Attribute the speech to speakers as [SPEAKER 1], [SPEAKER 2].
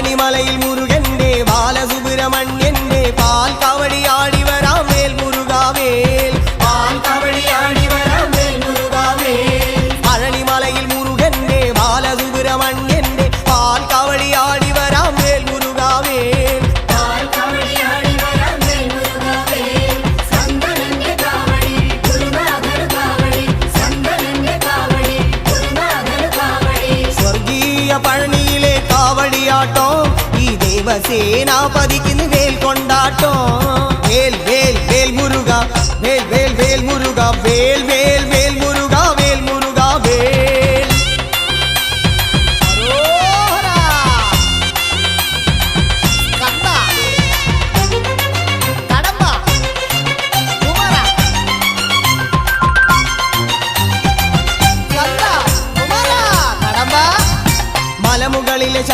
[SPEAKER 1] പഴനിമലയിൽ മുരുകന്റെ ബാലസുബ്രഹ്മണ്യന്റെ പാൽ കവടിയാടി വരാം വേൽ മുരുകാവേൽ പാൽ കവടിയാടി വരാം വേൽ മുരുകാവേൽ പഴനിമലയിൽ മുരുകന്റെ ബാലസുബ്രഹ്മണ്യന്റെ പാൽ കവടിയാടി വരാം വേൽ മുരുകാവേൽ പാൽ കവടിയാടി വരാം വേൽ മുരുകാവേൽ സന്തനന്റെ കാവടി ഗുരുനാഥർ കാവടി സന്തനന്റെ കാവടി ഗുരുനാഥർ കാവടി സ്വർഗീയ പഴനിയിലെ കാവടിയാട്ടോ ഈ ദേവസേനാപതിക്ക് വേൽ കൊണ്ടാട്ടോ വേൽ വേൽ വേൽ മുരുക വേൽ വേൽ വേൽ മുരുക വേൽ വേൽ